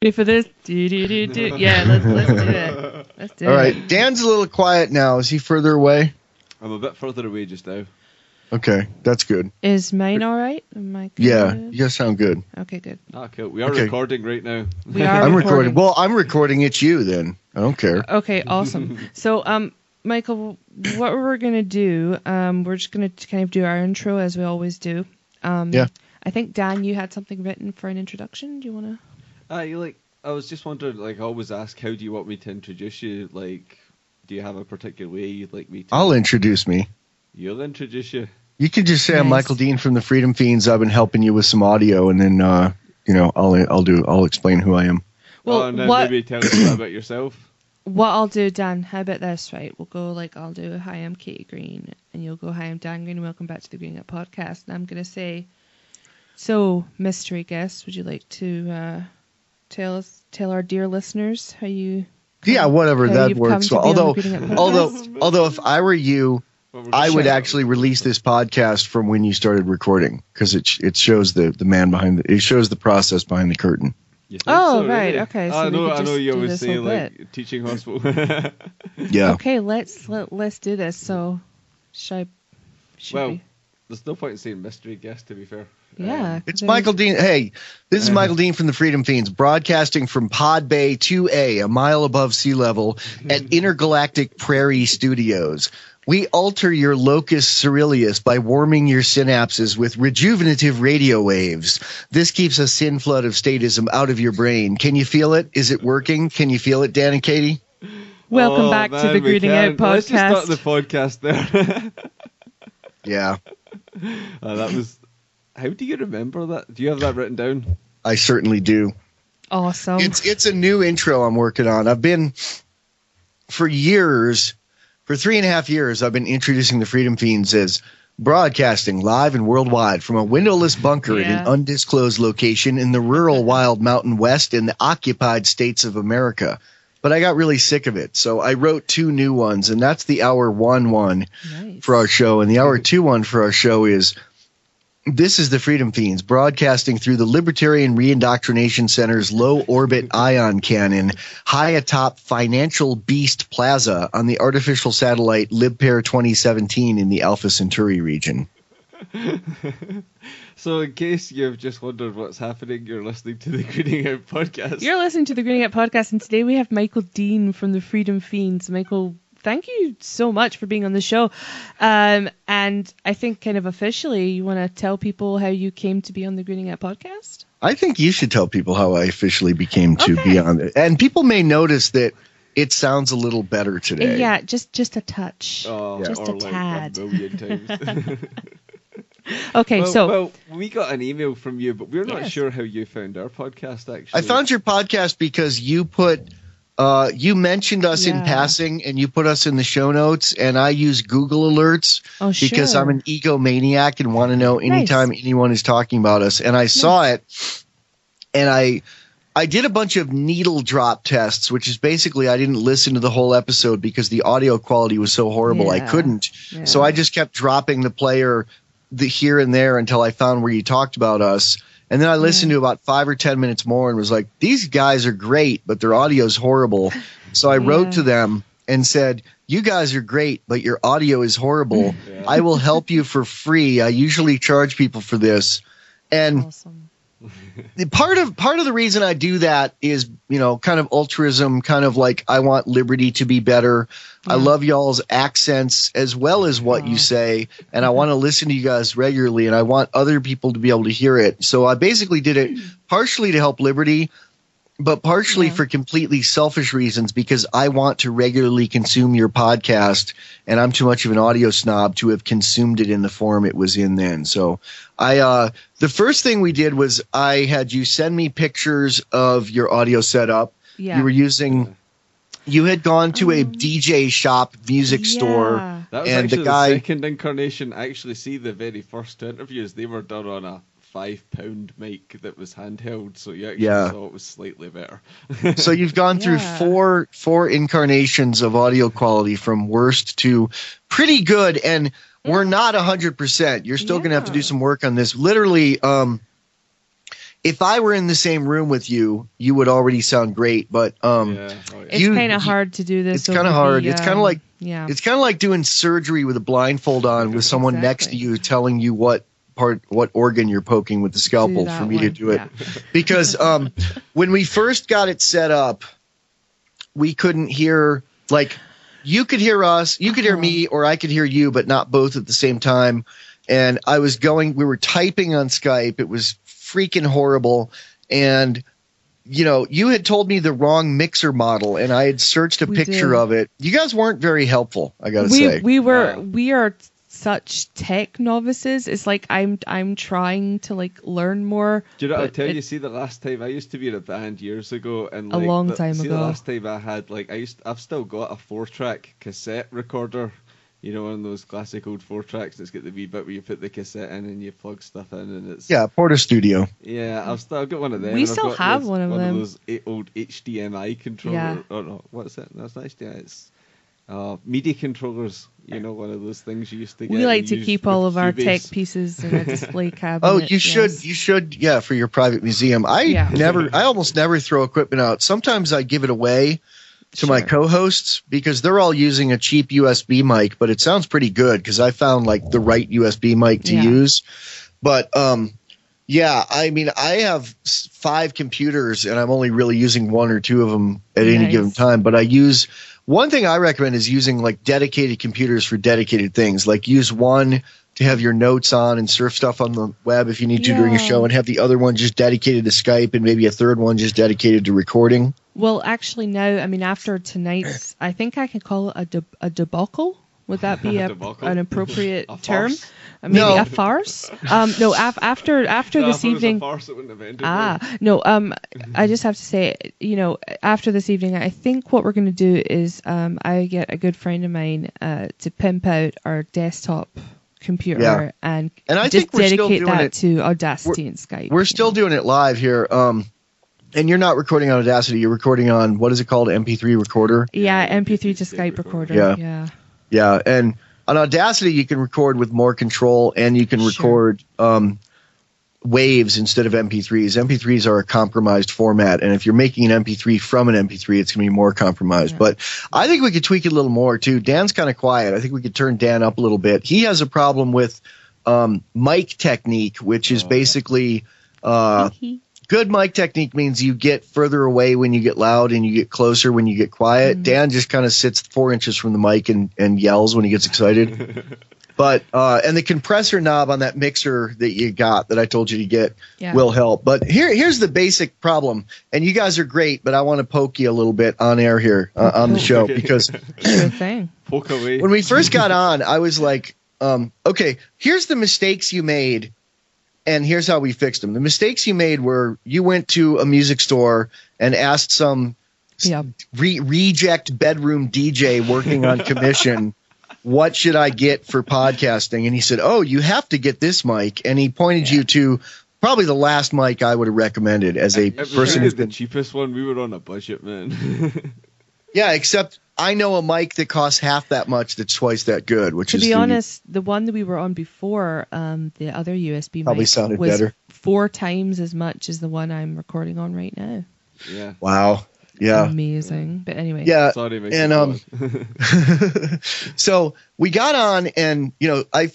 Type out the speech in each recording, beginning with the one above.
Ready for this? Yeah, let's do it. Let's do it. All right. Dan's a little quiet now. Is he further away? I'm a bit further away just now. Okay, that's good. Is mine all right? Am I good? Yeah, you guys sound good. Okay, good. Ah, cool. We are recording right now. We are I'm recording. Well, I'm recording. It's you then. I don't care. Okay, awesome. So, Michael, what we're going to do, we're just going to kind of do our intro as we always do. Yeah. I think, Dan, you had something written for an introduction. Do you want to? I was just wondering, I always ask, how do you want me to introduce you? Do you have a particular way you'd like me to? I'll introduce me. You'll introduce you. You can just say Nice. I'm Michael Dean from the Freedom Fiends. I've been helping you with some audio, and then I'll explain who I am. Well, and then maybe tell us a bit about yourself. What I'll do, Dan, how about this, right? We'll go I'll do, hi, I'm Katie Green, and you'll go, hi, I'm Dan Green, and welcome back to the Green Up Podcast. And I'm going to say, so, mystery guest, would you like to tell our dear listeners how you... Yeah, whatever, how that you've works. come to Well, be on the Greening Up Podcast? although if I were you, I would actually release this podcast from when you started recording, because it shows the man behind it shows the process behind the curtain. Oh, so, right, really? okay. So I know you do always this say whole bit. teaching hospital. Yeah. Okay, let's do this. So, should we? There's no point in saying mystery guest, to be fair. Yeah. It's Michael Dean. Hey, this is Michael Dean from the Freedom Fiends, broadcasting from Pod Bay 2A, a mile above sea level, at Intergalactic Prairie Studios. We alter your locus ceruleus by warming your synapses with rejuvenative radio waves. This keeps a sin flood of statism out of your brain. Can you feel it? Is it working? Can you feel it, Dan and Katie? Welcome back to the Greeting Out Podcast. Let's just start the podcast there. Yeah. That was... How do you remember that? Do you have that written down? I certainly do. Awesome. It's a new intro I'm working on. I've been, for 3.5 years, I've been introducing the Freedom Fiends as broadcasting live and worldwide from a windowless bunker in an undisclosed location in the rural wild mountain west in the occupied states of America. But I got really sick of it, so I wrote 2 new ones, and that's the Hour 1 one for our show. And the Hour 2 one for our show is... This is the Freedom Fiends, broadcasting through the Libertarian Reindoctrination Center's low-orbit ion cannon high atop Financial Beast Plaza on the artificial satellite LibPair 2017 in the Alpha Centauri region. So in case you've just wondered what's happening, you're listening to the Greening Out Podcast. You're listening to the Greening Out Podcast, and today we have Michael Dean from the Freedom Fiends. Michael, thank you so much for being on the show. And I think kind of officially, you want to tell people how you came to be on the Greening Out Podcast? I think you should tell people how I officially became to be on it. And people may notice that it sounds a little better today. Yeah, just a touch. Just a or tad. Like 1,000,000 times. Okay, well, we got an email from you, but we're not sure how you found our podcast, actually. I found your podcast because you you mentioned us in passing, and you put us in the show notes, and I use Google Alerts because I'm an egomaniac and want to know anytime anyone is talking about us. And I saw it, and I did a bunch of needle drop tests, which is basically I didn't listen to the whole episode because the audio quality was so horrible I couldn't. Yeah. So I just kept dropping the player here and there until I found where you talked about us. And then I listened to about 5 or 10 minutes more and was like, these guys are great, but their audio is horrible. So I wrote to them and said, you guys are great, but your audio is horrible. I will help you for free. I usually charge people for this. And part of the reason I do that is, kind of altruism, kind of like I want liberty to be better. I love y'all's accents as well as what you say, and I want to listen to you guys regularly, and I want other people to be able to hear it. So I basically did it partially to help liberty, but partially for completely selfish reasons because I want to regularly consume your podcast, and I'm too much of an audio snob to have consumed it in the form it was in then. So the first thing we did was I had you send me pictures of your audio setup. Yeah. You had gone to a DJ shop music store. That was and actually the second incarnation. I actually see the very first interviews. They were done on a £5 mic that was handheld, so you actually saw it was slightly better. So you've gone through four incarnations of audio quality from worst to pretty good, and we're not 100%. You're still going to have to do some work on this. Literally, if I were in the same room with you, you would already sound great. But it's kind of hard to do this. It's kind of hard. It's kind of like it's kind of like doing surgery with a blindfold on with someone next to you telling you what organ you're poking with the scalpel for me to do it. Because when we first got it set up, we couldn't hear, like, you could hear us, you could hear me, or I could hear you, but not both at the same time. And we were typing on Skype. It was freaking horrible. And, you had told me the wrong mixer model, and I had searched a picture of it. You guys weren't very helpful, I got to say. We are such tech novices. It's like I'm trying to like learn more. Do you know what I'll tell you? See, the last time I used to be in a band years ago, and like, a long time ago. The last time I had I've still got a 4-track cassette recorder. One of those classic old 4-tracks that's got the wee bit where you put the cassette in and you plug stuff in, and it's Porta Studio. Yeah, I've got one of them. We still have one of them. One of those old HDMI controllers. Yeah. Oh no, what's it? That's not HDMI. It's MIDI controllers. One of those things you used to get. We like to keep all of our tech pieces in a display cabinet. Oh, you should, for your private museum. I almost never throw equipment out. Sometimes I give it away to my co-hosts because they're all using a cheap USB mic, but it sounds pretty good because I found like the right USB mic to use. But I have 5 computers and I'm only really using 1 or 2 of them at any given time. But one thing I recommend is using like dedicated computers for dedicated things. Like use one to have your notes on and surf stuff on the web if you need to during a show, and have the other one just dedicated to Skype, and maybe a third one just dedicated to recording. Well, actually, now, after tonight's, I think I can call it a debacle. Would that be an appropriate term? Maybe a farce? No, after this evening. If it was a farce, it wouldn't have ended. No. I just have to say, after this evening, I think what we're going to do is I get a good friend of mine to pimp out our desktop computer and I just think we're dedicate that to Audacity and Skype. We're still doing it live here. And you're not recording on Audacity. You're recording on, what is it called, MP3 recorder? Yeah, MP3 to Skype recorder. Yeah, and on Audacity you can record with more control, and you can record waves instead of MP3s. MP3s are a compromised format, and if you're making an MP3 from an MP3, it's going to be more compromised. But I think we could tweak it a little more, too. Dan's kind of quiet. I think we could turn Dan up a little bit. He has a problem with mic technique, which is basically good mic technique means you get further away when you get loud and you get closer when you get quiet. Dan just kind of sits 4 inches from the mic and yells when he gets excited. But and the compressor knob on that mixer that you got that I told you to get will help. But here's the basic problem. And you guys are great, but I want to poke you a little bit on air here on the show because poke away. When we first got on, I was like, okay, here's the mistakes you made. And here's how we fixed them. The mistakes you made were you went to a music store and asked some reject bedroom DJ working on commission, what should I get for podcasting? And he said, oh, you have to get this mic. And he pointed you to probably the last mic I would have recommended as a person who's the cheapest one. We were on a budget, man. Yeah, except I know a mic that costs half that much that's twice that good. To be honest, the one that we were on before, the other USB probably mic sounded was better. 4 times as much as the one I'm recording on right now. Yeah. Wow. Yeah. Amazing. But anyway. Yeah. Sorry, and so we got on, and I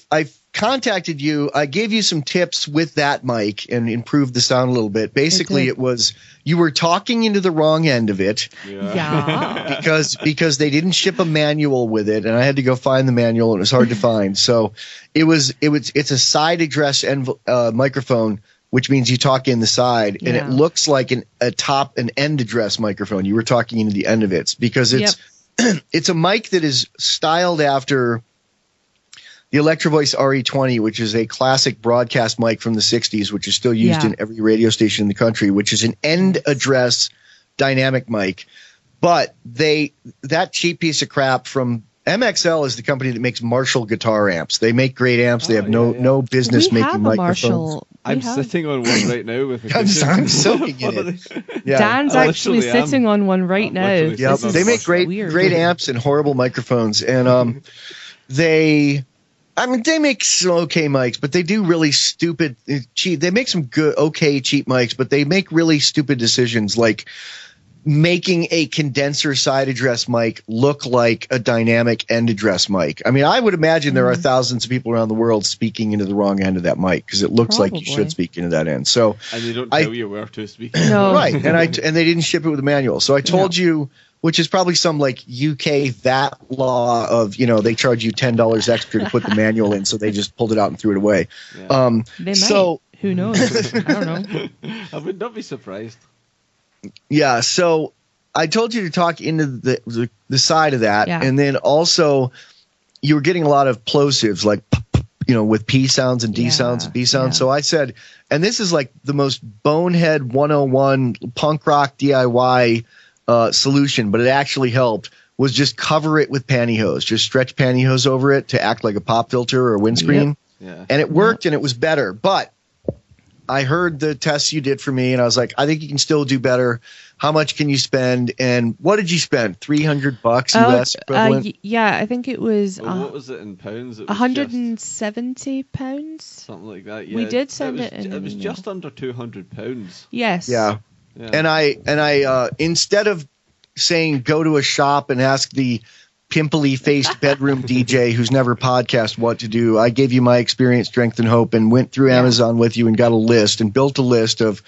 contacted you. I gave you some tips with that mic and improved the sound a little bit. Basically, it was you were talking into the wrong end of it. Yeah. because they didn't ship a manual with it, and I had to go find the manual, and it was hard to find. So it's a side address microphone, which means you talk in the side, and it looks like an end address microphone. You were talking into the end of it because it's a mic that is styled after the Electro Voice RE20, which is a classic broadcast mic from the 60s, which is still used in every radio station in the country, which is an end address dynamic mic. But that cheap piece of crap from MXL is the company that makes Marshall guitar amps. They make great amps. They have no business making microphones. I'm sitting on one right now with a I'm soaking in it. Yeah. Dan's actually sitting on one right now. Yeah, they make great amps and horrible microphones. And I mean, they make some okay mics, but they do really stupid, cheap. They make some good, okay, cheap mics, but they make really stupid decisions, like making a condenser side address mic look like a dynamic end address mic. I mean, I would imagine there are thousands of people around the world speaking into the wrong end of that mic because it looks like you should speak into that end. So, and they don't tell you where to speak. No. Right, and they didn't ship it with a manual. So I told you, which is probably some like UK VAT law of, they charge you $10 extra to put the manual in, so they just pulled it out and threw it away. Yeah. They might. Who knows? I don't know. I would not be surprised. Yeah, so I told you to talk into the side of that, and then also you were getting a lot of plosives, like with P sounds and D sounds and B sounds. So I said, and this is like the most bonehead 101 punk rock DIY solution, but it actually helped, was just cover it with pantyhose. Just stretch pantyhose over it to act like a pop filter or a windscreen. Yeah. And it worked and it was better. But I heard the tests you did for me, and I was like, I think you can still do better. How much can you spend? And what did you spend? $300 US equivalent? Yeah, I think it was. What was it in pounds? It was 170 pounds. Something like that. Yeah, we did send it. It was just under £200. Yes. Yeah. And I instead of saying go to a shop and ask the pimply faced bedroom DJ who's never podcast what to do, I gave you my experience, strength, and hope, and went through Amazon with you and got a list and built a list of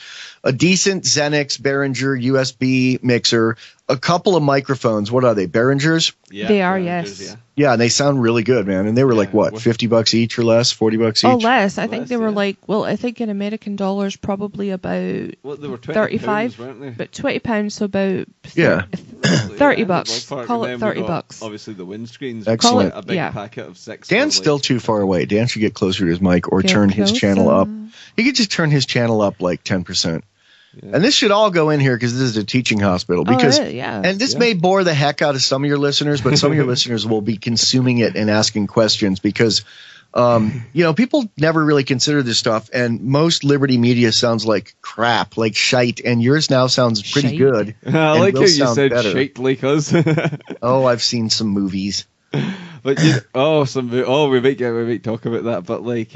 a decent Xenix Behringer USB mixer, a couple of microphones. What are they? Behringers? Yeah, they are. Yes. Yeah, and they sound really good, man. And they were like what, $50 each or less, $40 each? Oh, less. I think they were like, well, I think in American dollars, probably about they were 35, weren't they? But £20, so about $30. Call it $30. Obviously, the windscreens. Excellent. A big packet of 6. Dan's still too far away. Dan should get closer to his mic or turn his channel up. He could just turn his channel up like 10%. Yeah. And this should all go in here because this is a teaching hospital. Because, and this may bore the heck out of some of your listeners, but some of your listeners will be consuming it and asking questions because, people never really consider this stuff. And most Liberty media sounds like crap, like shite. And yours now sounds pretty good. I like how you said shite like us. Oh, I've seen some movies. But we might talk about that. But like,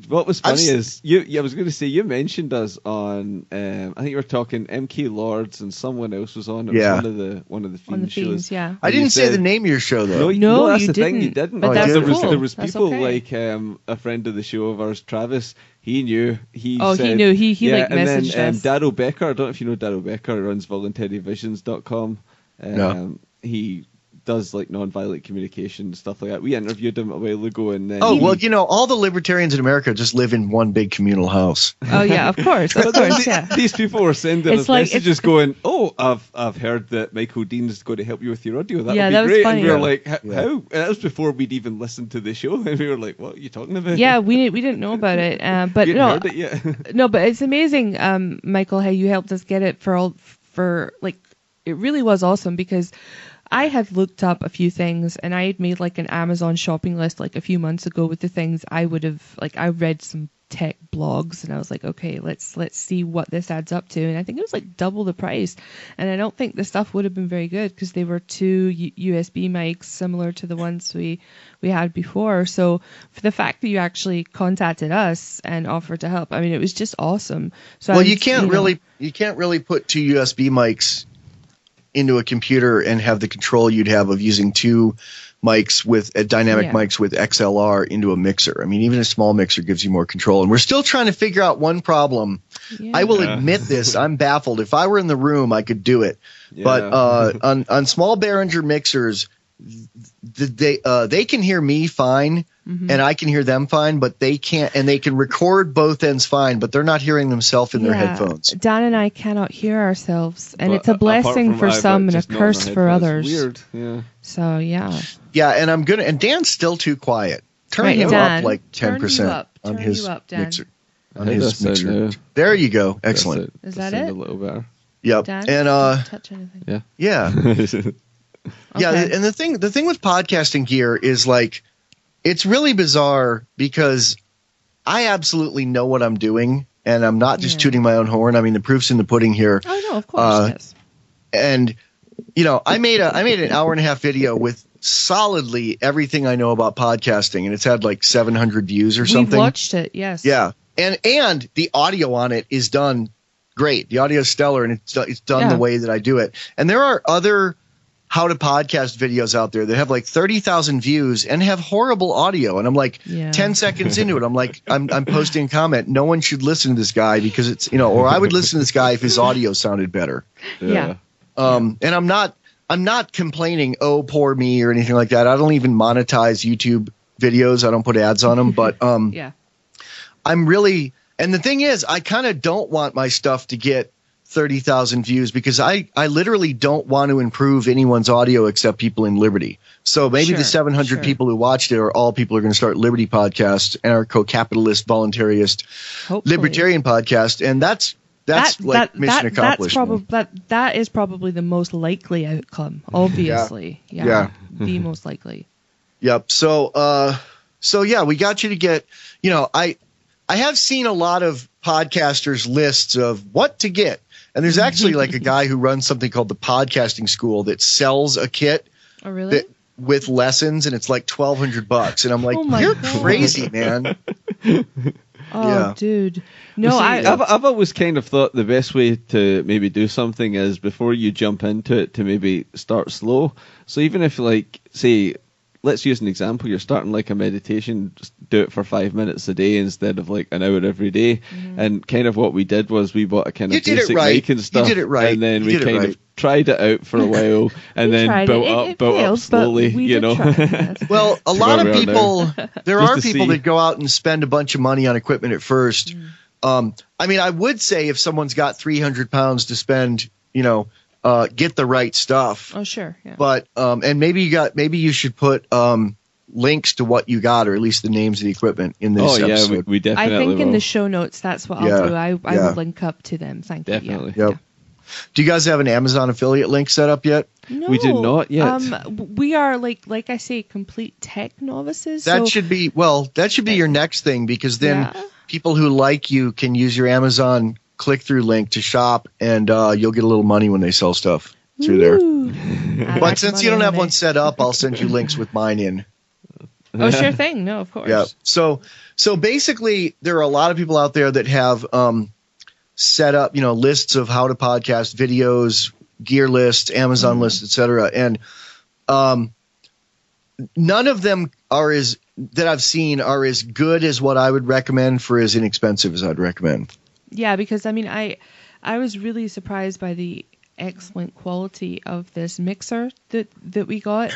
what was funny is I was going to say you mentioned us on. I think you were talking MK Lords and someone else was on. It was one of the Feens shows. Yeah, I didn't say the name of your show though. No, that's you the didn't. thing. You didn't. But that's cool. There was people like a friend of the show of ours, Travis. He knew. He said, he knew. He like messaged and then, us. Darryl Becker. I don't know if you know Darryl Becker. He runs voluntaryvisions.com. No. He does like non-violent communication stuff like that. We interviewed him a while ago, and then all the libertarians in America just live in one big communal house. Oh yeah, of course. These people were sending us messages going, "Oh, I've heard that Michael Dean's going to help you with your audio. That would be great." Funny. And we were like, "How?" And that was before we'd even listened to the show, and we were like, "What are you talking about?" Yeah, we didn't know about it, but heard it yet. No, but it's amazing, Michael, how you helped us get it for it really was awesome because I had looked up a few things and I had made like an Amazon shopping list like a few months ago with the things I would have, like I read some tech blogs and I was like, okay, let's see what this adds up to. And I think it was like double the price. And I don't think the stuff would have been very good because they were two USB mics similar to the ones we had before. So for the fact that you actually contacted us and offered to help, I mean, it was just awesome. So you can't really put two USB mics into a computer and have the control you'd have of using two mics with dynamic mics with XLR into a mixer. I mean, even a small mixer gives you more control. And we're still trying to figure out one problem. Yeah. I will admit this. I'm baffled. If I were in the room, I could do it. Yeah. But on small Behringer mixers, they can hear me fine. Mm-hmm. And I can hear them fine, but they can't, and they can record both ends fine, but they're not hearing themselves in their headphones. Dan and I cannot hear ourselves, and it's a blessing for some and a curse for others. Weird, yeah. So yeah. Yeah, and Dan's still too quiet. Turn him up like 10% on his mixer. On his mixer. There you go. Excellent. Is that it? A little better. Yep. Dan, and touch anything. Yeah. Yeah. Okay. Yeah, and the thing with podcasting gear is like, it's really bizarre because I absolutely know what I'm doing, and I'm not just tooting my own horn. I mean, the proof's in the pudding here. Oh no, of course. Yes. And I made an hour and a half video with solidly everything I know about podcasting, and it's had like 700 views or something. We watched it, yes. Yeah, and the audio on it is done great. The audio is stellar, and it's done the way that I do it. And there are other how to podcast videos out there that have like 30,000 views and have horrible audio. And I'm like 10 seconds into it, I'm like, I'm posting a comment. No one should listen to this guy because it's, or I would listen to this guy if his audio sounded better. Yeah. And I'm not complaining, oh, poor me or anything like that. I don't even monetize YouTube videos. I don't put ads on them, but I'm really, and the thing is, I kind of don't want my stuff to get 30,000 views because I literally don't want to improve anyone's audio except people in Liberty. So maybe the 700 people who watched it are all people who are going to start Liberty podcasts, anarcho-capitalist, voluntarist, libertarian podcast, and that's mission accomplished. That is probably the most likely outcome. Obviously, the most likely. Yep. So we got you to get. I have seen a lot of podcasters' lists of what to get. And there's actually like a guy who runs something called the Podcasting School that sells a kit with lessons, and it's like $1,200. And I'm like, you're crazy, man. Dude. No, see, I've always kind of thought the best way to maybe do something is before you jump into it to maybe start slow. So even if like, say, let's use an example. You're starting like a meditation, just do it for 5 minutes a day instead of like an hour every day. And kind of what we did was we bought a kind of basic mic and stuff. You did it right. And then we kind of tried it out for a while and then built up slowly, Well, a lot of people, there are people that go out and spend a bunch of money on equipment at first. I mean, I would say if someone's got 300 pounds to spend, get the right stuff. Oh, sure. Yeah. But and maybe you should put links to what you got, or at least the names of the equipment in this episode. Yeah, we definitely I think will. in the show notes, that's what I'll do. I will link up to them. Thank you. Definitely. Yep. Yeah. Do you guys have an Amazon affiliate link set up yet? No, we do not yet. We are like I say, complete tech novices. That should be your next thing, because then people who like you can use your Amazon click-through link to shop, and you'll get a little money when they sell stuff through there. But since you don't have one set up, I'll send you links with mine in. Oh, sure thing. No, of course. Yeah. So basically, there are a lot of people out there that have set up, lists of how to podcast videos, gear lists, Amazon lists, etc. And none of them that I've seen are as good as what I would recommend for as inexpensive as I'd recommend. Yeah, because I mean, I was really surprised by the excellent quality of this mixer that we got.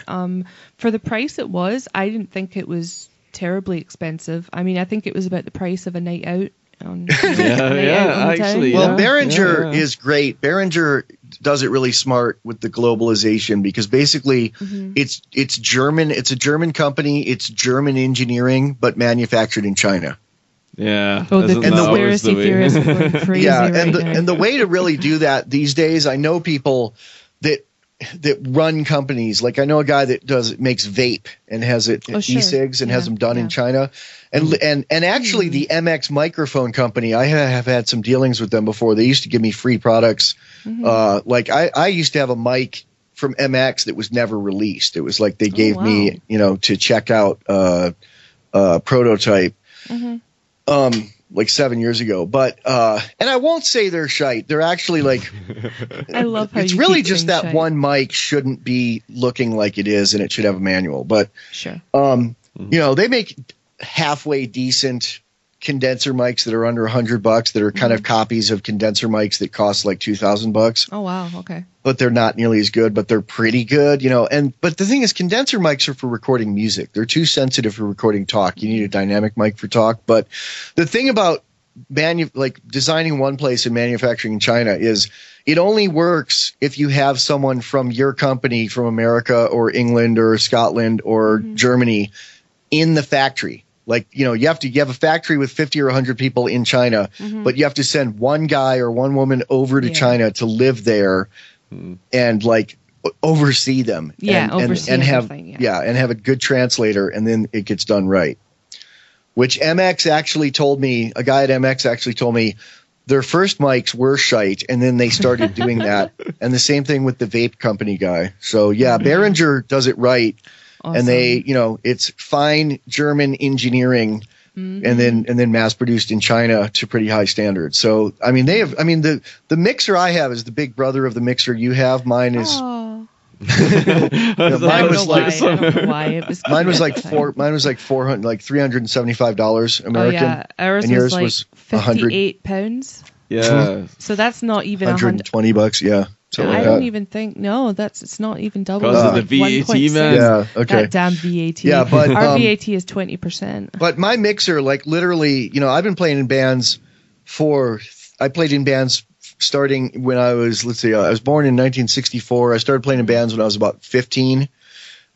For the price it was, I didn't think it was terribly expensive. I mean, I think it was about the price of a night out. Actually. Well, Behringer is great. Behringer does it really smart with the globalization, because basically it's German. It's a German company. It's German engineering, but manufactured in China. Yeah. Oh, the conspiracy theorists are going crazy and the way to really do that these days, I know people that run companies. Like I know a guy that makes vape and has it e-cigs and has them done in China. And actually the MX microphone company, I have had some dealings with them before. They used to give me free products. Like I used to have a mic from MX that was never released. It was like they gave me, to check out a prototype. Like 7 years ago, but and I won't say they're shite. They're actually like, I love how it's really just that shite. One mic shouldn't be looking like it is, and it should have a manual. But sure, they make halfway decent condenser mics that are under $100 that are kind of copies of condenser mics that cost like $2,000. Oh wow, okay. But they're not nearly as good, but they're pretty good, but the thing is, condenser mics are for recording music. They're too sensitive for recording talk. You need a dynamic mic for talk. But the thing about designing one place and manufacturing in China is it only works if you have someone from your company from America or England or Scotland or Germany in the factory. Like, you have a factory with 50 or 100 people in China, but you have to send one guy or one woman over to China to live there and like oversee them. And have a good translator, and then it gets done right. Which a guy at MX actually told me, their first mics were shite, and then they started doing that. And the same thing with the vape company guy. So yeah, Behringer does it right. Awesome. And they, it's fine German engineering, and then mass produced in China to pretty high standards. So I mean, the mixer I have is the big brother of the mixer you have. Mine is. Oh. Mine was like Mine was like $400, like $375 American. Oh yeah, ours and yours was like £58. Yeah. So that's not even $120. Yeah. I don't even think it's not even double. Because of the VAT, man. Yeah, okay. That damn VAT. Yeah, but our VAT is 20%. But my mixer, like literally, I've been playing in bands I played in bands starting when I was, I was born in 1964. I started playing in bands when I was about 15.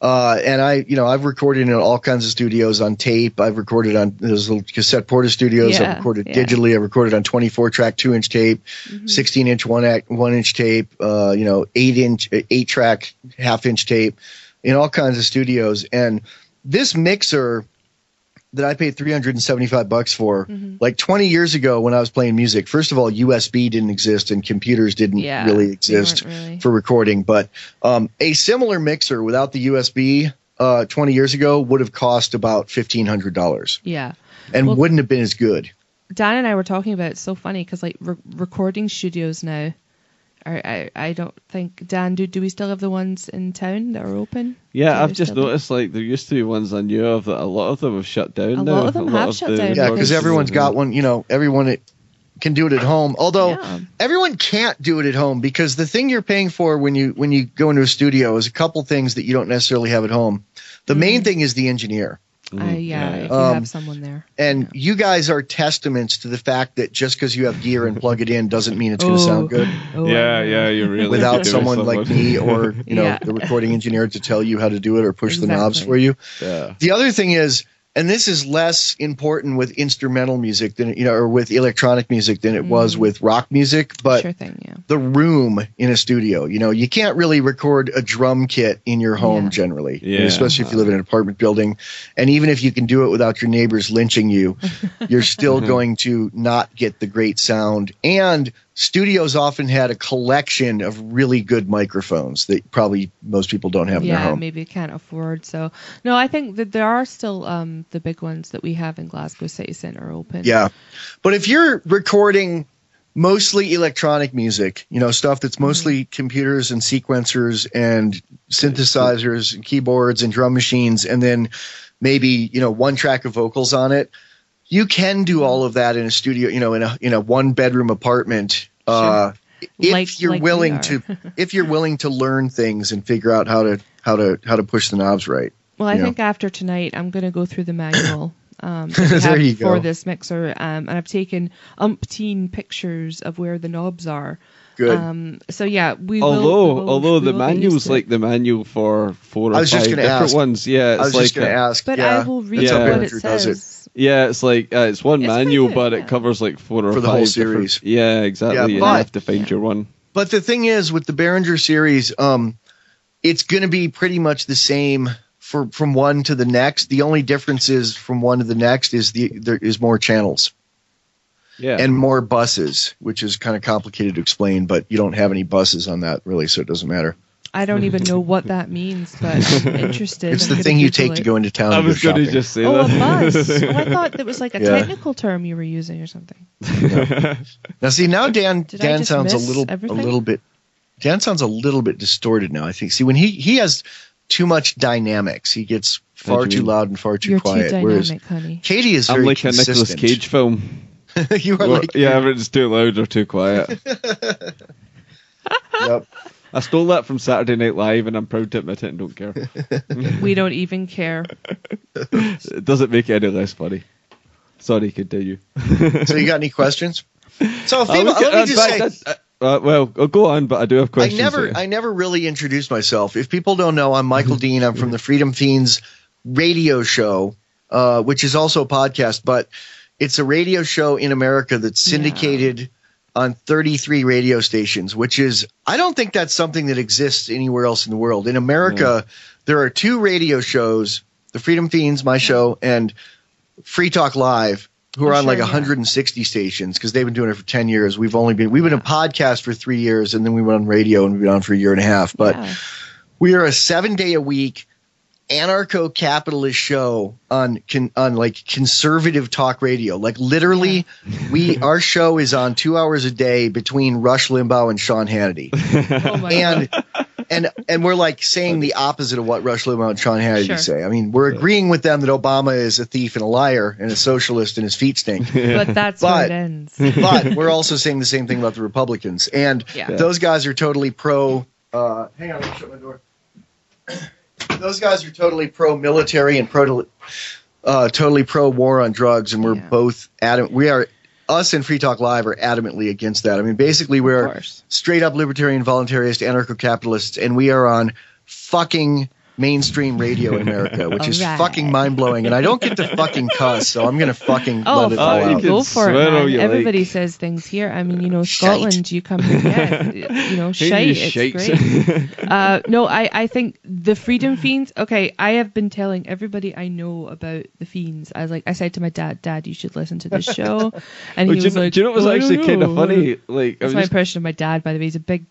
And I've recorded in all kinds of studios on tape. I've recorded on those little cassette Porta studios. I've recorded digitally. I've recorded on 24-track 2-inch tape, 16-inch 1-inch tape, 8-track half-inch tape, in all kinds of studios. And this mixer that I paid $375 for, like 20 years ago when I was playing music. First of all, USB didn't exist and computers didn't really exist for recording. But a similar mixer without the USB 20 years ago would have cost about $1,500. Yeah. And wouldn't have been as good. Dan and I were talking about it's so funny because like recording studios now, I don't think, Dan, do we still have the ones in town that are open? Yeah, I've just noticed like there used to be ones I knew of that a lot of them have shut down now. A lot of them have shut down. Yeah, because everyone's got one, everyone can do it at home. Although everyone can't do it at home because the thing you're paying for when you go into a studio is a couple things that you don't necessarily have at home. The main thing is the engineer. If you have someone there. And you guys are testaments to the fact that just because you have gear and plug it in doesn't mean it's going to sound good. You really without someone like me or the recording engineer to tell you how to do it or push the knobs for you. Yeah. The other thing is, and this is less important with instrumental music than or with electronic music than it was with rock music, but the room in a studio. You can't really record a drum kit in your home generally, especially if you live in an apartment building. And even if you can do it without your neighbors lynching you, you're still going to not get the great sound. And studios often had a collection of really good microphones that probably most people don't have in their home. Yeah, maybe can't afford. So, no, I think that there are still the big ones that we have in Glasgow City Centre open. Yeah. But if you're recording mostly electronic music, stuff that's mostly computers and sequencers and synthesizers and keyboards and drum machines, and then maybe, one track of vocals on it, you can do all of that in a studio, in a one-bedroom apartment. If you're willing to learn things and figure out how to push the knobs right. Well, I think after tonight, I'm going to go through the manual that we have for this mixer, and I've taken umpteen pictures of where the knobs are. Good. So yeah, although the manual's like the manual for 4 or 5 different ones. Yeah, I was just going to ask. But I will read what it says. Yeah, it's like it's one manual, but it covers like 4 or 5 for the whole series. Yeah, exactly. Yeah, you have to find your one. But the thing is, with the Behringer series, it's going to be pretty much the same from one to the next. The only difference is from one to the next is there is more channels. Yeah. And more buses, which is kind of complicated to explain, but you don't have any buses on that really, so it doesn't matter. I don't even know what that means, but I'm interested. It's the thing you take to go into town. I was going to just say that. Oh, a bus. I thought that was like a technical term you were using or something. No. Now see, now Dan sounds a little bit. Dan sounds a little bit distorted now. I think. See, when he has too much dynamics, he gets far too loud and far too quiet. You're too dynamic, honey. Katie is very consistent. I'm like a Nicolas Cage film. You are like it's too loud or too quiet. Yep. I stole that from Saturday Night Live, and I'm proud to admit it and don't care. We don't even care. It doesn't make it any less funny. Sorry, continue. So you got any questions? So let me just say. Well, I'll go on, but I do have questions. I never really introduced myself. If people don't know, I'm Michael Dean. I'm from the Freedom Feens radio show, which is also a podcast, but it's a radio show in America that's syndicated on 33 radio stations, which is, I don't think that's something that exists anywhere else in the world. In America, there are 2 radio shows, the Freedom Feens, my show, and Free Talk Live, who are on like 160 stations because they've been doing it for 10 years. We've been a podcast for 3 years, and then we went on radio and we've been on for a year and a half. But we are a 7-day-a-week anarcho-capitalist show on like conservative talk radio. Like literally, our show is on 2 hours a day between Rush Limbaugh and Sean Hannity. Oh my God. And we're like saying the opposite of what Rush Limbaugh and Sean Hannity say. I mean, we're agreeing with them that Obama is a thief and a liar and a socialist and his feet stink. But that's where it ends. But we're also saying the same thing about the Republicans. And those guys are totally pro. Hang on, let me shut my door. Those guys are totally pro-military and totally pro-war on drugs, and we're both us and Free Talk Live are adamantly against that. I mean, basically, we're straight-up libertarian, voluntarist, anarcho-capitalists, and we are on fucking mainstream radio in America, which is fucking mind-blowing. And I don't get to fucking cuss, so I'm going to fucking let it all out. Go for it, man. Everybody says things here. I mean, Scotland, you come here, shite, it's great. No, I think the Freedom Feens, okay, I have been telling everybody I know about the Feens. I said to my dad, you should listen to this show. And he was like, do you know what was actually kind of funny? Like, that's my impression of my dad, by the way. He's a big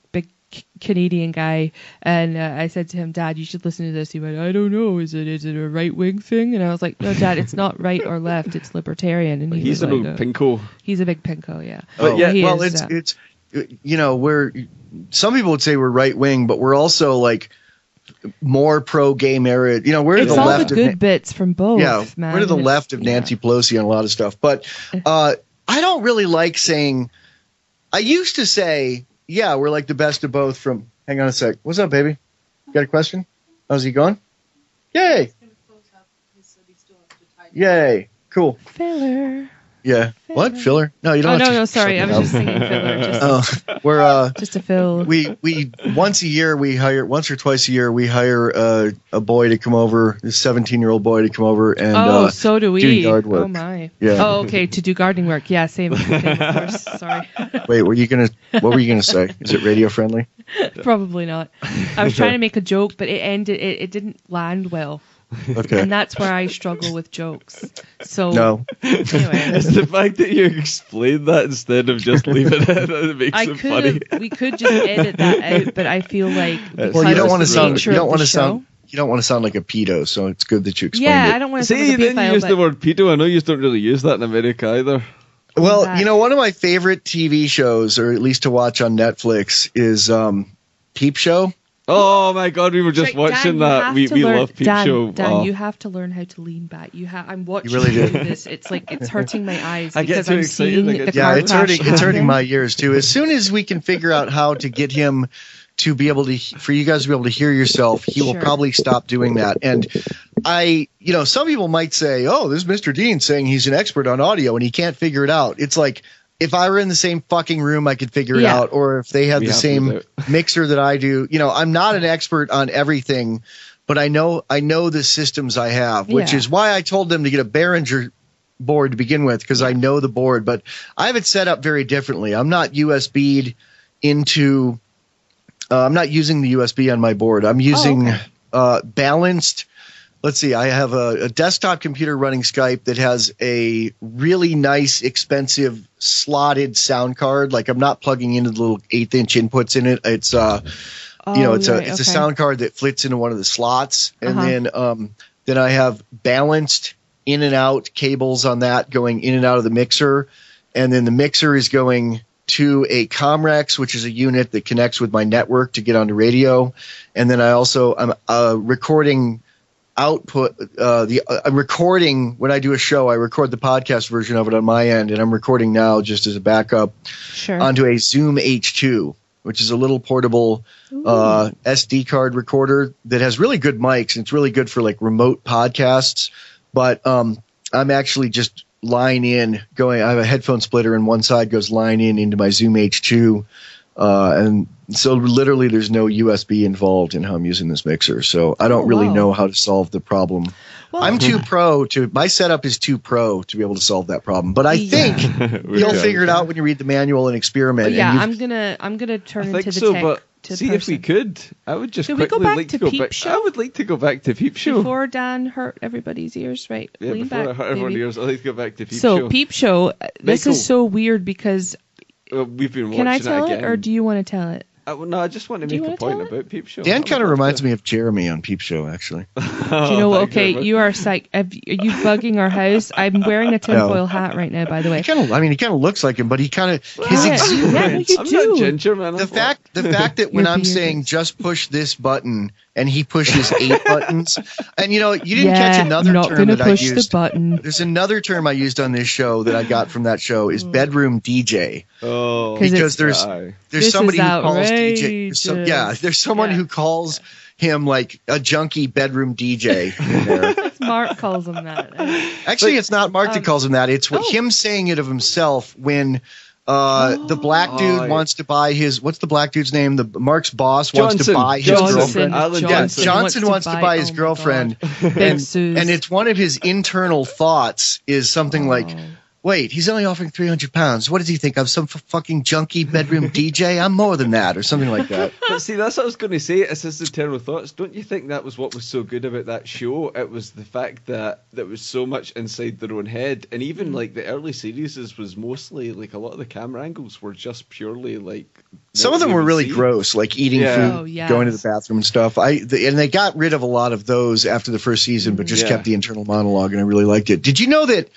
Canadian guy, and I said to him, Dad, you should listen to this. He went, I don't know, is it a right wing thing? And I was like, no, Dad, it's not right or left, it's libertarian. And he's a big pinko. He's a big pinko, yeah. But it's we're some people would say we're right wing, but we're also like more pro gay marriage. We're to the all left the good bits from both. Yeah, man. We're to the left of Nancy Pelosi on a lot of stuff. But I don't really like saying. I used to say. Yeah, we're like the best of both from... Hang on a sec. What's up, baby? Got a question? How's he going? Yay! Yay. Cool. Filler. Yeah. Filler. What? Filler? No, you don't no, sorry. I was just singing filler. We're... just a fill. We once or twice a year, we hire a boy to come over, a 17-year-old boy to come over and so do we. Do yard work. Oh, my. Yeah. Oh, okay, to do gardening work. Yeah, same of course. Sorry. Wait, what were you going to say? Is it radio friendly? Probably not. I was trying to make a joke, but it didn't land well. Okay. And that's where I struggle with jokes. So no. Anyway. It's the fact that you explain that instead of just leaving it that makes it funny. We could just edit that out, but I feel like you don't want to sound like a pedo, so it's good that you explained it. Yeah, I don't want to sound like a pedophile. You use the word pedo. I know you don't really use that in America either. Well, one of my favorite TV shows, or at least to watch on Netflix, is Peep Show. Oh my God, we were just watching that. We love Peep Show. Dan, you have to learn how to lean back. I'm watching you really do. This. It's like it's hurting my eyes. I get too excited. It's hurting my ears too. As soon as we can figure out how to get him to be able to, for you guys to be able to hear yourself, he will probably stop doing that. And some people might say, oh, this is Mr. Dean saying he's an expert on audio and he can't figure it out. It's like, if I were in the same fucking room, I could figure it out. Or if they had the same mixer that I do, I'm not an expert on everything, but I know the systems I have, which is why I told them to get a Behringer board to begin with, because I know the board, but I have it set up very differently. I'm not USB'd into, I'm not using the USB on my board. I'm using balanced. Let's see, I have a desktop computer running Skype that has a really nice, expensive slotted sound card. Like I'm not plugging into the little 1/8-inch inputs in it. It's it's a sound card that fits into one of the slots. And then I have balanced in and out cables on that going in and out of the mixer. And then the mixer is going to a Comrex, which is a unit that connects with my network to get onto radio. And then I'm recording output I'm recording when I do a show. I record the podcast version of it on my end, and I'm recording now just as a backup onto a Zoom H2, which is a little portable SD card recorder that has really good mics, and it's really good for like remote podcasts. But I'm actually just line in going. I have a headphone splitter, and one side goes line in into my Zoom H2. And so literally there's no USB involved in how I'm using this mixer. So I don't really know how to solve the problem. Well, I'm too pro my setup is too pro to be able to solve that problem. But I think you'll figure it out when you read the manual and experiment. I'm going to turn into the tech to see person. if we could. I would just Could we quickly go back like to to go Peep back. Show? I would like to go back to Peep Show. Before Dan hurt everybody's ears, right? Yeah, Lean before back, I hurt everyone's baby. ears, I'd like to go back to Peep So Show. Peep Show, this is so weird because We've been watching can I tell it again. or do you want to tell it? No, I just want to Do you make a wanna point tell it? about Peep Show. Dan kind of reminds me of Jeremy on Peep Show, actually. Do you know what? Okay, you are psych. Are you bugging our house? I'm wearing a tinfoil hat right now, by the way. He kind of looks like him, but he kind of his Yeah, exuberance. you I'm do. not ginger, man. The fact that when Your I'm beard saying is- just push this button and he pushes 8 buttons, and you didn't catch Yeah, another not term gonna that I push the used. button. There's another term I used on this show that I got from that show is bedroom DJ. Oh, 'Cause Because Aye. there's This somebody is who calls DJ. outrageous. There's someone Yeah. who calls him like a junkie bedroom DJ in there. Mark calls him that. Actually, it's not Mark that calls him that. It's him saying it of himself when the black dude wants to buy his. What's the black dude's name? Mark's boss wants to buy his girlfriend. Johnson wants to buy his girlfriend, and it's one of his internal thoughts is something like, wait, he's only offering 300 pounds. What does he think? I'm some fucking junkie bedroom DJ? I'm more than that, or something like that. But see, that's what I was going to say. It's his internal thoughts. Don't you think that was what was so good about that show? It was the fact that there was so much inside their own head. And even like the early series was mostly like a lot of the camera angles were just purely like. Some of them were really gross, like eating food, going to the bathroom and stuff. And they got rid of a lot of those after the first season, but just kept the internal monologue, and I really liked it. Did you know that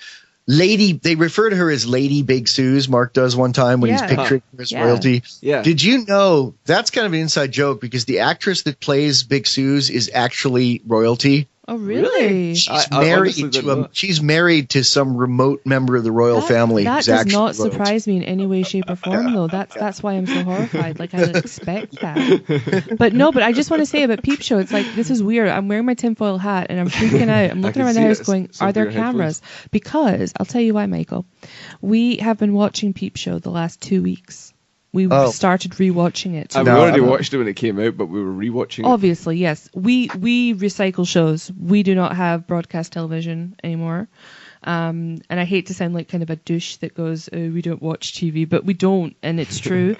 they refer to her as Lady Big Suze, Mark does one time when he's picturing her as royalty. Yeah. Did you know that's kind of an inside joke because the actress that plays Big Suze is actually royalty? Oh, really? She's married to some remote member of the royal family. That does not surprise me in any way, shape, or form, though. That's why I'm so horrified. Like, I would expect that. But I just want to say about Peep Show, it's like, this is weird. I'm wearing my tinfoil hat and I'm freaking out. I'm looking around the house going, are there cameras? Because, I'll tell you why, Michael. We have been watching Peep Show the last 2 weeks. We started rewatching it. We already watched it when it came out, but we were rewatching it. Obviously, yes. We recycle shows. We do not have broadcast television anymore. And I hate to sound like kind of a douche that goes, oh, we don't watch TV, but we don't, and it's true.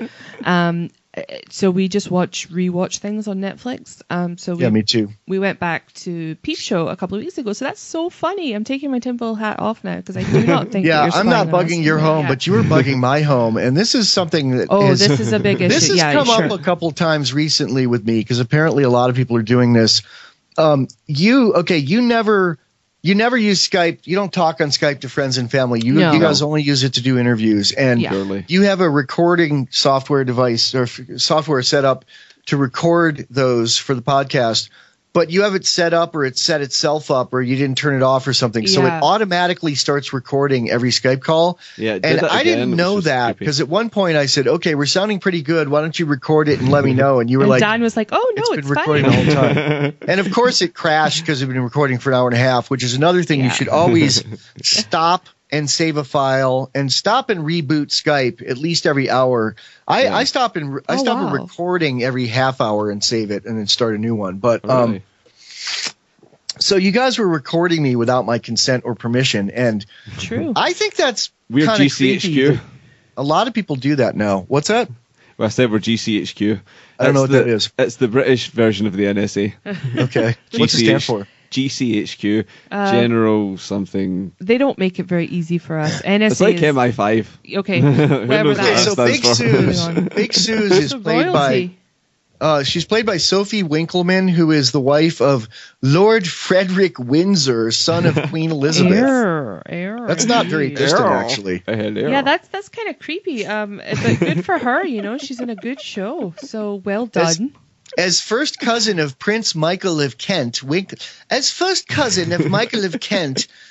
So we just rewatch things on Netflix. Me too. We went back to Peep Show a couple of weeks ago. So that's so funny. I'm taking my tinfoil hat off now because I do not think. that you're I'm not bugging your home, but you were bugging my home, and this is something that. This is a big issue. This has come up a couple times recently with me because apparently a lot of people are doing this. You never use Skype. You don't talk on Skype to friends and family. You guys only use it to do interviews. And you have a recording software device or software set up to record those for the podcast. But you have it set up or it set itself up or you didn't turn it off or something. So it automatically starts recording every Skype call. Yeah, and I didn't know that because at one point I said, okay, we're sounding pretty good. Why don't you record it and let me know? And you were like, Dan was like, oh, no, it's been recording the whole time. And of course it crashed because we've been recording for an hour and a half, which is another thing you should always stop and save a file and stop and reboot Skype at least every hour. I stop a recording every half hour and save it and then start a new one. But so you guys were recording me without my consent or permission, and true. I think that's we're GCHQ. A lot of people do that now. What's that? Well, I said we're GCHQ. I don't know what that is. It's the British version of the NSA. Okay. What's it stand for? GCHQ, General something. They don't make it very easy for us. NSA it's like MI5. Okay. Whatever that so Big Suze is played by. She's played by Sophie Winkleman, who is the wife of Lord Frederick Windsor, son of Queen Elizabeth. That's not very distant, actually. Yeah, that's kind of creepy. But good for her, she's in a good show. So well done. As first cousin of Prince Michael of Kent,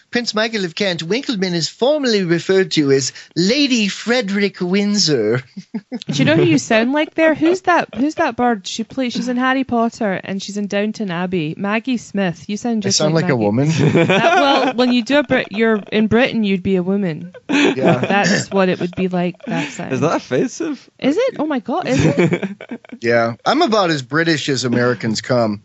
Prince Michael of Kent, Winkleman is formally referred to as Lady Frederick Windsor. Do you know who you sound like there? Who's that bird? She's in Harry Potter and she's in Downton Abbey. Maggie Smith. You sound just like Maggie. A woman? Well, when you do you're in Britain, you'd be a woman. Yeah. That's what it would be like, that sound. Is that offensive? Is it? Oh my God, is it? Yeah. I'm about as British as Americans come.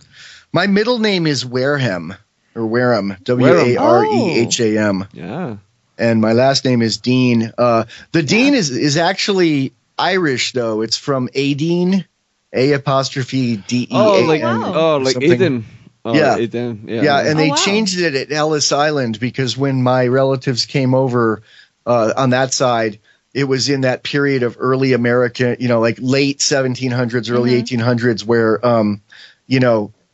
My middle name is Wareham. Or Wareham, Wareham. Yeah. And my last name is Dean. The Dean is actually Irish, though. It's from Aideen, A''DEAN. Oh, like Aiden. Oh, yeah. Aiden. Yeah, and they changed it at Ellis Island because when my relatives came over on that side, it was in that period of early America, like late 1700s, early 1800s, where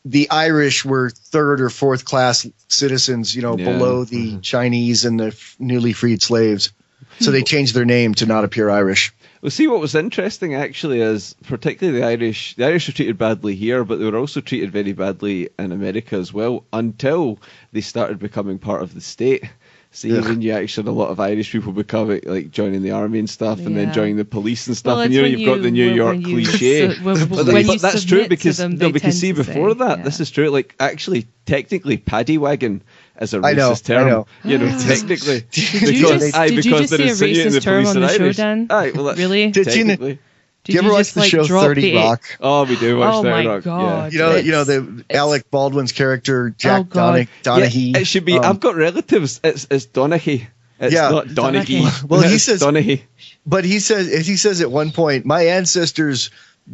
the Irish were third or fourth class citizens, below the Chinese and the newly freed slaves. So they changed their name to not appear Irish. Well, see, what was interesting actually is particularly the Irish were treated badly here, but they were also treated very badly in America as well until they started becoming part of the state. See, when you actually had a lot of Irish people becoming like joining the army and stuff, and then joining the police and stuff, and you've got the New York cliche. But that's true because see, before that, this is true. Like actually, technically, paddy wagon is a racist term. Technically, did you just say a racist term on the show, Dan? Really? Technically. Do you ever watch the show 30 Rock? Oh, we do watch 30 Rock. God. Yeah. You know the Alec Baldwin's character, Jack Donaghy. Yeah, it should be. I've got relatives. It's Donaghy. It's not Donaghy. Well, he says Donaghy. But he says at one point, my ancestors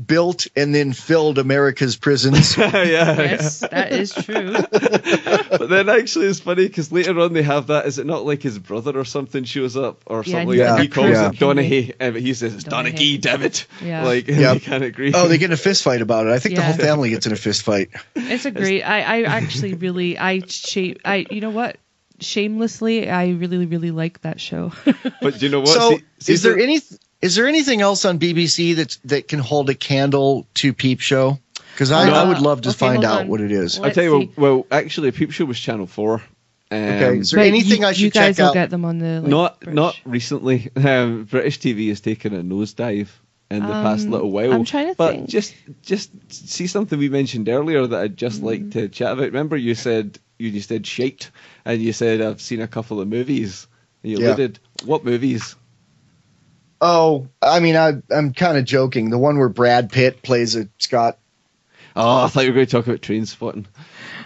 built and then filled America's prisons. Yes, that is true. But then actually it's funny because later on they have that. Is it not like his brother or something shows up or something like that? He calls it Donaghy, but he says it's Donaghy, damn it. Yeah. They can't agree. Oh, they get in a fist fight about it. I think the whole family gets in a fist fight. It's a great. I actually really you know what? Shamelessly, I really, really like that show. But you know what? So is there anything else on BBC that can hold a candle to Peep Show? Because I would love to find out what it is. I'll tell you. Well, actually, Peep Show was Channel 4. Okay. Is there anything I should check out? You guys will get them on the not recently. British TV has taken a nosedive in the past little while. I'm trying to think. Just see something we mentioned earlier that I'd just like to chat about. Remember, you said shite, and you said I've seen a couple of movies. And you alluded. What movies? Oh, I mean, I'm kind of joking. The one where Brad Pitt plays a Scot. Oh, I thought you were going to talk about Trainspotting.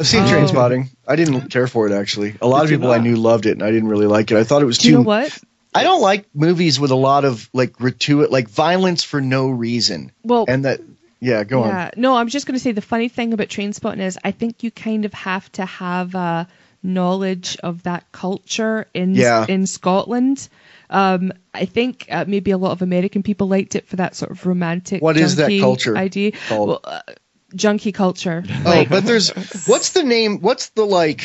I've seen Trainspotting. I didn't care for it, actually. A lot of people I knew loved it, and I didn't really like it. I thought it was too... You know what? I don't like movies with a lot of, violence for no reason. Well... And that... Yeah, go on. No, I'm just going to say the funny thing about Trainspotting is I think you kind of have to have knowledge of that culture in Scotland. I think maybe a lot of American people liked it for that sort of romantic. What is that culture idea? Called? Well, junkie culture. But there's what's the name? What's the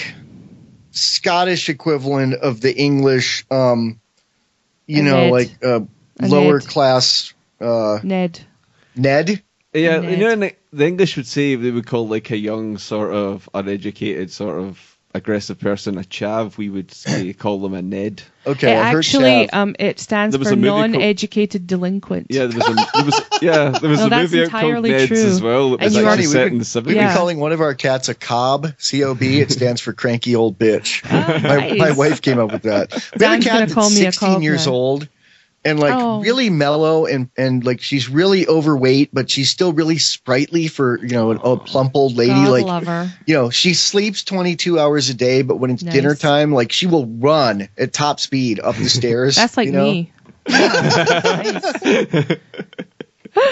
Scottish equivalent of the English? Lower class. Ned. Ned. Yeah, Ned. The English would say they would call a young sort of uneducated sort of aggressive person a chav. We would call them a Ned. Okay, it stands for non-educated delinquent. Yeah, there was a movie out called Neds as well. That was actually set in the 70s. We've been calling one of our cats a cob, C-O-B. It stands for cranky old bitch. Nice. My wife came up with that. We have a cat that's 16 years old. And really mellow and she's really overweight, but she's still really sprightly for, a plump old lady. God love her. She sleeps 22 hours a day, but when it's dinner time, she will run at top speed up the stairs. That's like me. Nice.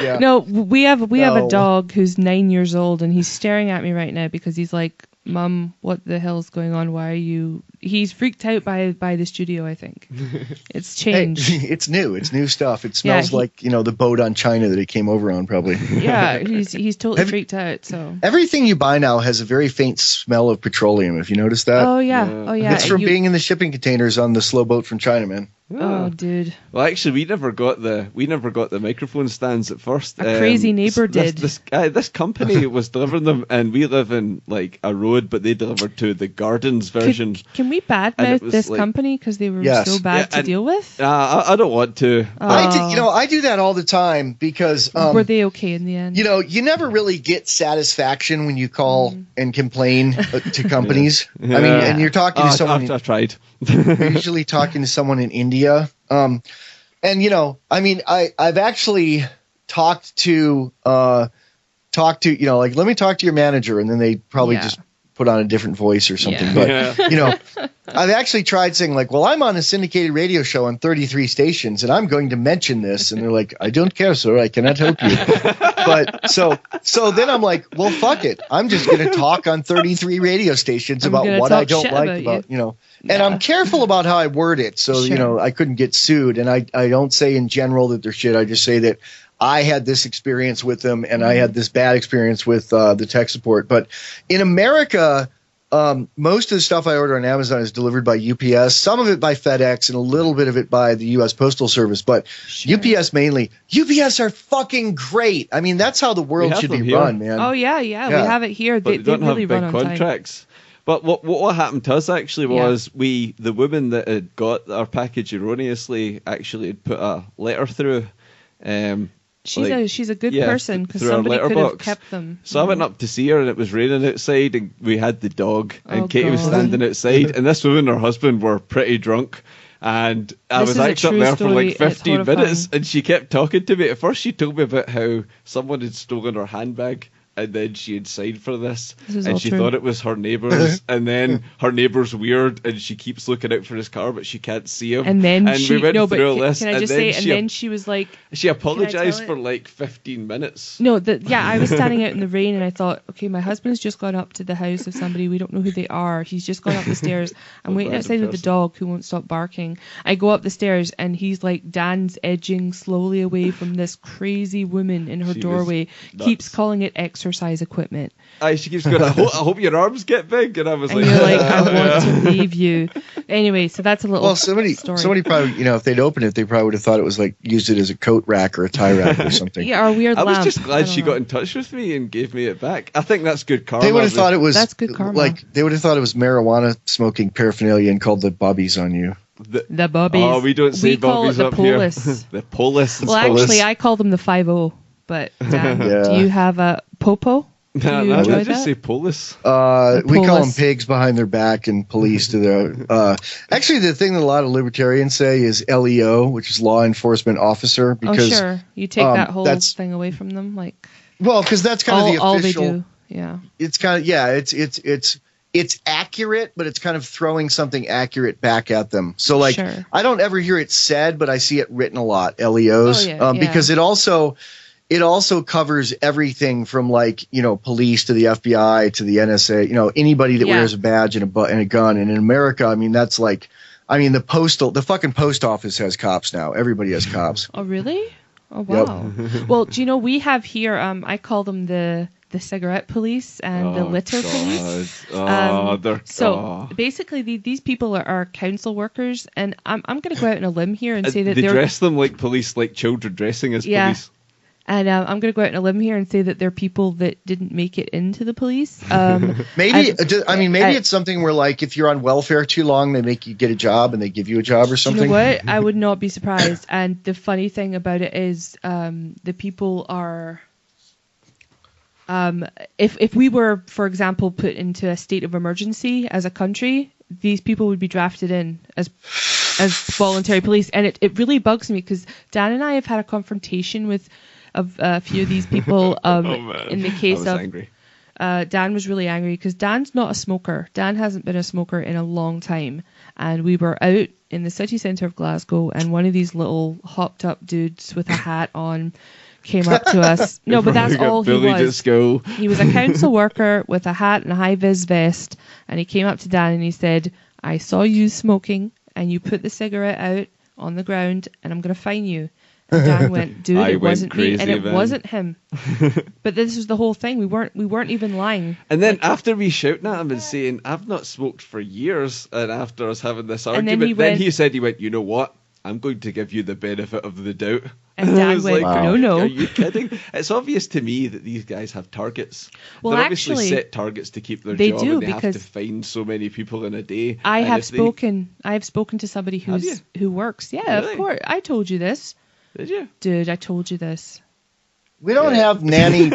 Yeah. No, we have a dog who's 9 years old and he's staring at me right now because he's like, Mum, what the hell's going on? Why are you... He's freaked out by the studio, I think. It's changed. Hey, it's new. It's new stuff. It smells like, the boat on China that he came over on, probably. Yeah, he's totally freaked out, so... Everything you buy now has a very faint smell of petroleum. Have you noticed that? Oh, yeah. It's from being in the shipping containers on the slow boat from China, man. Oh, dude. Well, actually, we never got the microphone stands at first. A crazy neighbor did. This company was delivering them, and we live in a road, but they delivered to the Gardens version. Can we badmouth this company because they were so bad to deal with? I don't want to. I do that all the time because were they okay in the end? You never really get satisfaction when you call and complain to companies. Yeah. I mean, and you're talking to someone. I've tried. You're usually talking to someone in India. I've actually talked to let me talk to your manager, and then they probably just put on a different voice or something. Yeah. But I've actually tried saying like, well, I'm on a syndicated radio show on 33 stations and I'm going to mention this. And they're like, I don't care, sir. I cannot help you. But so then I'm like, well, fuck it. I'm just going to talk on 33 radio stations about what I don't like about, and I'm careful about how I word it. So, I couldn't get sued. And I don't say in general that they're shit. I just say that I had this experience with them and I had this bad experience with the tech support. But in America, most of the stuff I order on Amazon is delivered by UPS, some of it by FedEx, and a little bit of it by the U.S. Postal Service. But UPS mainly. UPS are fucking great. I mean, that's how the world should be run, man. Oh, yeah. We have it here. They don't really have big run on contracts. Time. But what happened to us actually was the woman that had got our package erroneously actually had put a letter through. She's a good person because somebody could have kept them. So I went up to see her and it was raining outside and we had the dog and Katie was standing outside and this woman and her husband were pretty drunk. And I was actually up there for like 15 minutes and she kept talking to me. At first she told me about how someone had stolen her handbag. And then she had signed for this and she thought it was her neighbour's. And then her neighbour's weird and she keeps looking out for his car, but she can't see him. And then we went through a list. Can I just say, and then she was like... She apologised for like 15 minutes. No, I was standing out in the rain and I thought, okay, my husband's just gone up to the house of somebody. We don't know who they are. He's just gone up the stairs. I'm waiting outside with the dog who won't stop barking. I go up the stairs and he's like, Dan's edging slowly away from this crazy woman in her doorway. Keeps calling it exercise equipment. She keeps going, I hope your arms get big. And I was like, you're like, I want to leave you. Anyway, so that's a little somebody probably, if they'd opened it, they probably would have thought it was like used it as a coat rack or a tie rack or something. Yeah, or a weird lamp. I was just glad she got in touch with me and gave me it back. I think that's good karma. They would have thought it was that's good karma. Like they would have thought it was marijuana smoking paraphernalia and called the bobbies on you. The bobbies. Oh, we don't say bobbies up here. The polis. Well, actually, I call them the 5-0. But Dan, do you have a popo? No, I just say polis. We call them pigs behind their back and police to their. Actually, the thing that a lot of libertarians say is LEO, which is law enforcement officer, because you take that whole thing away from them, because that's kind of the official. All they do, yeah. It's kind of it's accurate, but it's kind of throwing something accurate back at them. So I don't ever hear it said, but I see it written a lot. LEOs, because it also covers everything from police to the FBI to the NSA, anybody that wears a badge and a gun. And in America, I mean, that's the fucking post office has cops now. Everybody has cops. Oh, really? Oh, wow. Yep. Well, do you know, we have here, I call them the cigarette police and the litter police. Basically these people are council workers, and I'm going to go out on a limb here and say that they dress them like police, like children dressing as police. And I'm going to go out on a limb here and say that they're people that didn't make it into the police. Maybe it's something where, if you're on welfare too long, they make you get a job and they give you a job or something. You know what? I would not be surprised. And the funny thing about it is the people are... if we were, for example, put into a state of emergency as a country, these people would be drafted in as voluntary police. And it really bugs me because Dan and I have had a confrontation with a few of these people in the case of angry. Dan was really angry because Dan's not a smoker. Dan hasn't been a smoker in a long time, and we were out in the city centre of Glasgow, and one of these little hopped up dudes with a hat on came up to us. No, but that's all he was. He was a council worker with a hat and a high vis vest, and he came up to Dan and he said, I saw you smoking and you put the cigarette out on the ground and I'm going to fine you. And Dan went, dude, it wasn't me, and it wasn't him. But this was the whole thing. We weren't even lying. And then after we shouting at him and saying, I've not smoked for years, and after us having this argument, then he said, you know what? I'm going to give you the benefit of the doubt. And Dan went, no. Are you kidding? It's obvious to me that these guys have targets. Well, they're obviously set targets to keep their job, and they have to find so many people in a day. I have spoken to somebody who works. Yeah, really? Of course. I told you this. Did you? Dude, I told you this. We don't have nanny.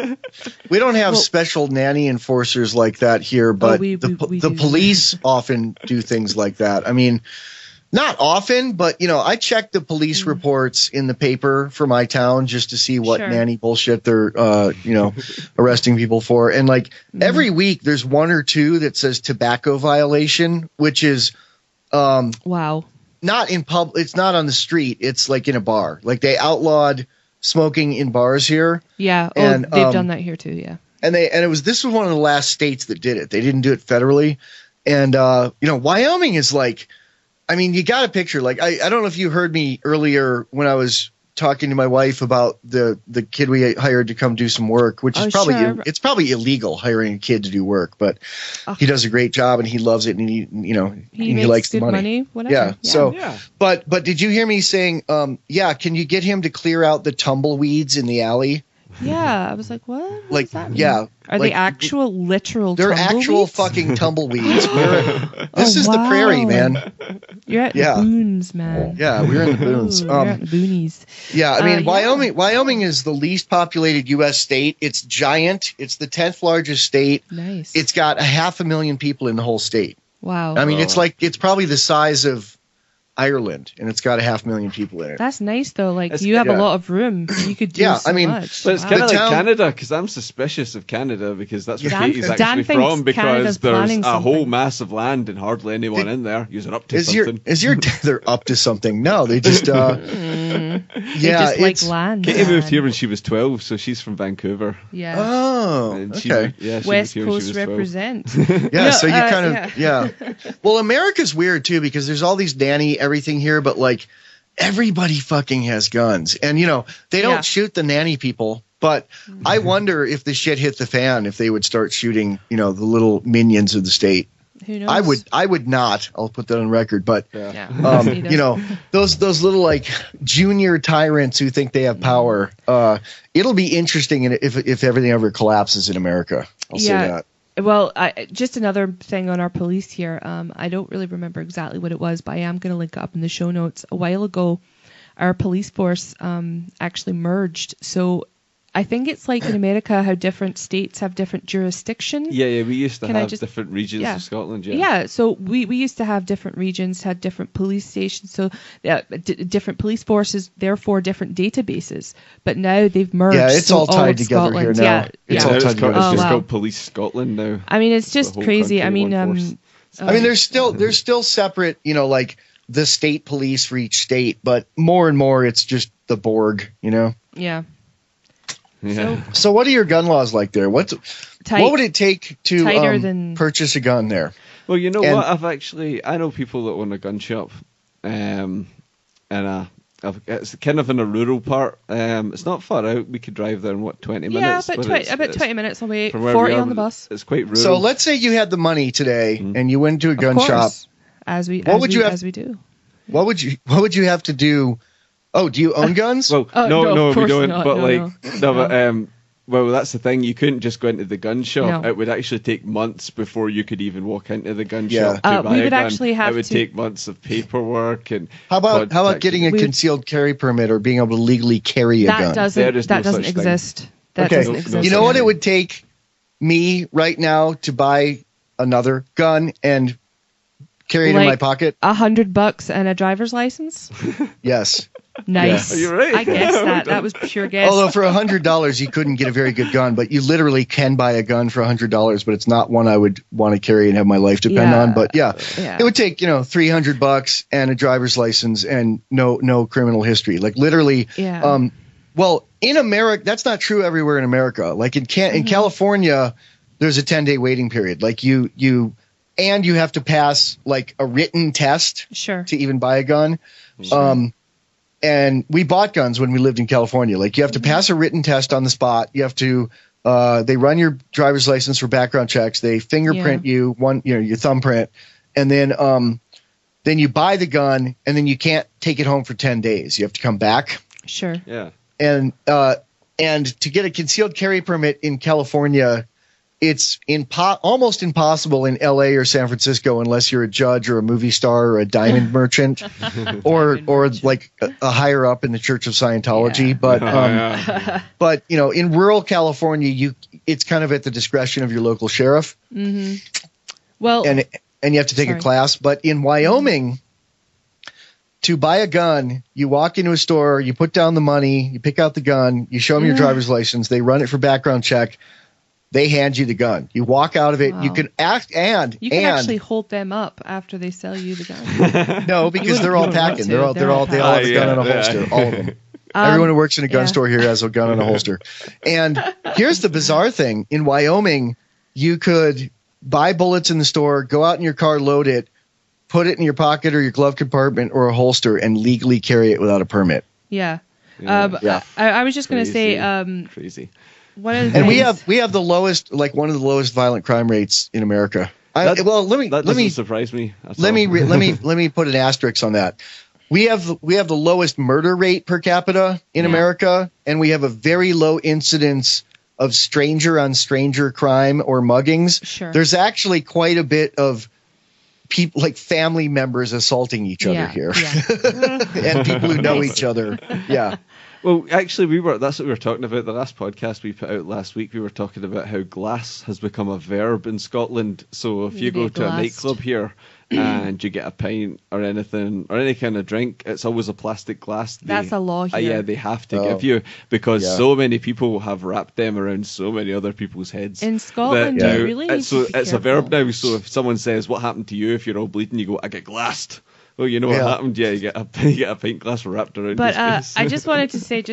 We don't have special nanny enforcers like that here, but the police often do things like that. I mean, not often, but I check the police reports in the paper for my town just to see what nanny bullshit they're arresting people for. And every week there's one or two that says tobacco violation, which is Wow. Not in pub. It's not on the street. It's like in a bar. Like they outlawed smoking in bars here. Yeah. And, they've done that here too. Yeah. And this was one of the last states that did it. They didn't do it federally. And, Wyoming is like, I mean, you got a picture. Like, I don't know if you heard me earlier when I was talking to my wife about the kid we hired to come do some work, which is probably sure. It's probably illegal hiring a kid to do work, but he does a great job and he loves it and he likes the money. Whatever. Yeah. So, but did you hear me saying, can you get him to clear out the tumbleweeds in the alley? Yeah, I was like, what? What like, does that mean? yeah. Are they actual, literal They're tumbleweeds? actual fucking tumbleweeds. This is the prairie, man. You're at the boons, man. Yeah, we're in the boons. You're at the boonies. Yeah, I mean, Wyoming is the least populated U.S. state. It's giant. It's the 10th largest state. Nice. It's got 500,000 people in the whole state. Wow. I mean, it's probably the size of Ireland, and it's got 500,000 people in it. That's nice, though. Like, you have a lot of room. You could do so much. But it's kind of like Canada, because I'm suspicious of Canada, because that's where Katie's actually from, because there's a whole mass of land and hardly anyone in there. You're up to something. They're up to something. No, they just... they just like land. Katie moved here when she was 12, so she's from Vancouver. Yeah. Oh, okay. West Coast represent. Yeah, so you kind of... Yeah. Well, America's weird, too, because there's all these nanny everything here, but like everybody fucking has guns, and they don't shoot the nanny people, but I wonder if the shit hit the fan, if they would start shooting the little minions of the state. Who knows? I would not. I'll put that on record, but those little like junior tyrants who think they have power. It'll be interesting if everything ever collapses in America. I'll say that. Well, just another thing on our police here. I don't really remember exactly what it was, but I am going to link it up in the show notes. A while ago, our police force actually merged. So I think it's like in America how different states have different jurisdiction. Yeah, we used to have different regions of Scotland. Yeah, so we used to have different regions, had different police stations, so different police forces, therefore different databases. But now they've merged. Yeah, it's all tied together here now. It's all tied together. It's just called Police Scotland now. I mean, it's just crazy. I mean, there's still separate, like the state police for each state, but more and more it's just the Borg, Yeah. Yeah. So what are your gun laws like there? What would it take to purchase a gun there? Well, you know what? I know people that own a gun shop, and it's kind of in a rural part. It's not far out. We could drive there in 20 minutes? Yeah, about 20 minutes away. 40 on the bus. It's quite rural. So let's say you had the money today and you went to a gun shop. As we do. What would you have to do? Oh, do you own guns? Well, no, we don't. Not, but well, that's the thing. You couldn't just go into the gun shop. No. It would actually take months before you could even walk into the gun shop to buy we a would gun. Actually have it would take months of paperwork and. How about getting a concealed carry permit or being able to legally carry a gun? That doesn't exist. That doesn't exist. You know what it would take me right now to buy another gun and carry it in my pocket? $100 and a driver's license? Yes. Nice. Yeah. You're right. I guessed that. That was pure guess. Although for $100 you couldn't get a very good gun, but you literally can buy a gun for $100, but it's not one I would want to carry and have my life depend on. But it would take $300 and a driver's license and no criminal history. Like literally. Yeah. Well, in America, that's not true everywhere in America. Like in California, there's a 10-day waiting period. Like you have to pass like a written test to even buy a gun. Sure. And we bought guns when we lived in California. Like you have to pass a written test on the spot. You have to, they run your driver's license for background checks. They fingerprint you, your thumbprint. And then you buy the gun and then you can't take it home for 10 days. You have to come back. Sure. Yeah. And to get a concealed carry permit in California, it's almost impossible in LA or San Francisco unless you're a judge or a movie star or a diamond merchant or like a higher up in the Church of Scientology. Yeah. But in rural California, it's kind of at the discretion of your local sheriff. Mm-hmm. Well, and you have to take a class. But in Wyoming, to buy a gun, you walk into a store, you put down the money, you pick out the gun, you show them your driver's license, they run it for background check. they hand you the gun. You walk out of it. Wow. You can act you can actually hold them up after they sell you the gun. No, because they're all packing. They all have a gun and a holster. All of them. Everyone who works in a gun store here has a gun and a holster. And here's the bizarre thing: in Wyoming, you could buy bullets in the store, go out in your car, load it, put it in your pocket or your glove compartment or a holster, and legally carry it without a permit. Yeah. I was just going to say, crazy. And we have the lowest, like one of the lowest violent crime rates in America. That doesn't surprise me. Let me put an asterisk on that. We have the lowest murder rate per capita in America, and we have a very low incidence of stranger on stranger crime or muggings. Sure. There's actually quite a bit of people, like family members, assaulting each other here, and people who know each other. Yeah. Well, actually, that's what we were talking about. The last podcast we put out last week, we were talking about how glass has become a verb in Scotland. So if you go to a nightclub here and you get a pint or anything, or any kind of drink, it's always a plastic glass. That's a law here. They have to give you, because so many people have wrapped them around so many other people's heads. In Scotland, you really need to be it's a verb now. So if someone says, "What happened to you if you're all bleeding?" you go, "I get glassed." Well, you know what happened? Yeah, you get a pint glass wrapped around his face. I just wanted to say,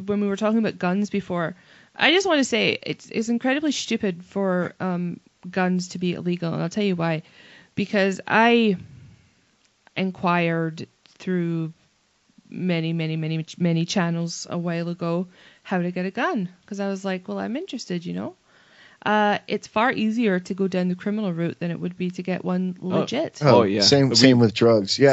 when we were talking about guns before, I just want to say it's incredibly stupid for guns to be illegal, and I'll tell you why. Because I inquired through many channels a while ago how to get a gun, because I was like, well, I'm interested, you know. It's far easier to go down the criminal route than it would be to get one legit. Same with drugs. Yeah,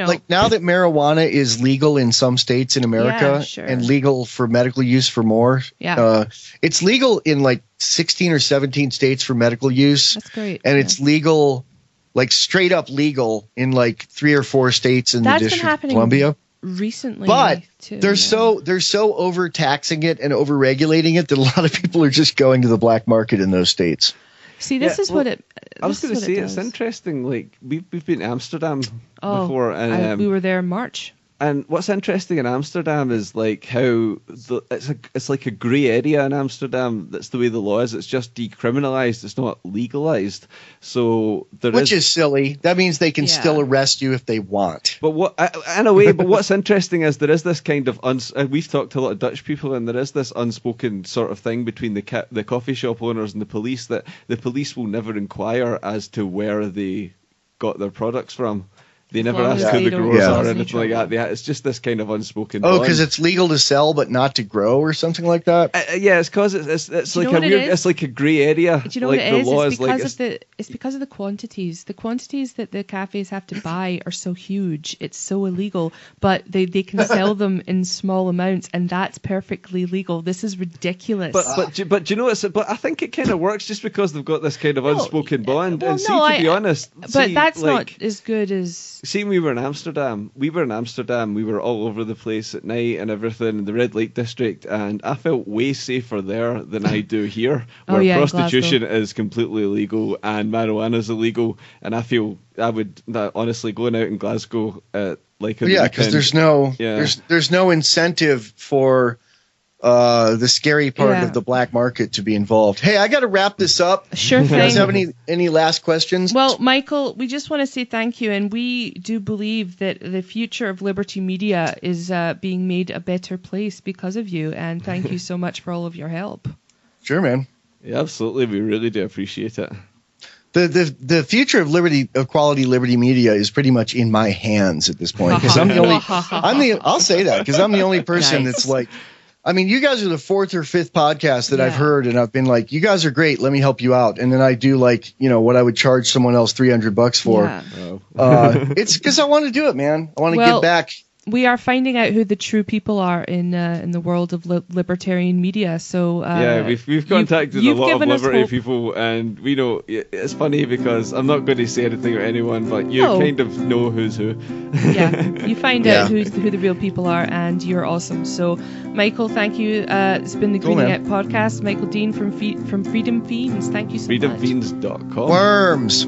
like now that marijuana is legal in some states in America and legal for medical use for more. Yeah. It's legal in like 16 or 17 states for medical use. That's great. And it's legal, like straight up legal in like 3 or 4 states in the District of Columbia. Recently, but too, they're so overtaxing it and overregulating it that a lot of people are just going to the black market in those states. See, this is what it. I was going to say it's interesting. Like we've been to Amsterdam before, and we were there in March. And what's interesting in Amsterdam is like how it's like a grey area in Amsterdam. That's the way the law is. It's just decriminalized. It's not legalized. So which is silly. That means they can still arrest you if they want. But what's interesting is there is this kind of we've talked to a lot of Dutch people, and there is this unspoken sort of thing between the coffee shop owners and the police, that the police will never inquire as to where they got their products from. They never ask who the growers are or anything like that. It's just this kind of unspoken bond. Because it's legal to sell but not to grow or something like that? It's because it's like a weird, it's like a grey area. Do you know what it is? It's because of the quantities. The quantities that the cafes have to buy are so huge. It's so illegal, but they can sell them in small amounts, and that's perfectly legal. This is ridiculous. But you know, but I think it kind of works just because they've got this kind of unspoken bond. Well, and to be honest, but that's not as good as. See, we were in Amsterdam. We were all over the place at night and everything in the red light district, and I felt way safer there than I do here, where prostitution is completely illegal and marijuana is illegal. And I feel I would honestly going out in Glasgow because there's no incentive for the scary part of the black market to be involved. Hey, I got to wrap this up. Sure thing. Do you guys have any last questions? Well, Michael, we just want to say thank you, and we do believe that the future of Liberty Media is being made a better place because of you, and thank you so much for all of your help. Sure, man. Yeah, absolutely. We really do appreciate it. The future of Quality Liberty Media is pretty much in my hands at this point, because I'm the only. I'll say that because I'm the only person that's like. I mean, you guys are the 4th or 5th podcast that I've heard, and I've been like, you guys are great. Let me help you out. And then I do what I would charge someone else $300 for. Yeah. It's because I want to do it, man. I want to give back. We are finding out who the true people are in the world of libertarian media. So we've contacted a lot of liberty people, and we know it's funny because I'm not going to say anything to anyone, but you kind of know who's who. You find out who the real people are, and you're awesome. So, Michael, thank you. It's been the Greening Out podcast. Michael Dean from Freedom Feens. Thank you so much. FreedomFeens.com. Worms.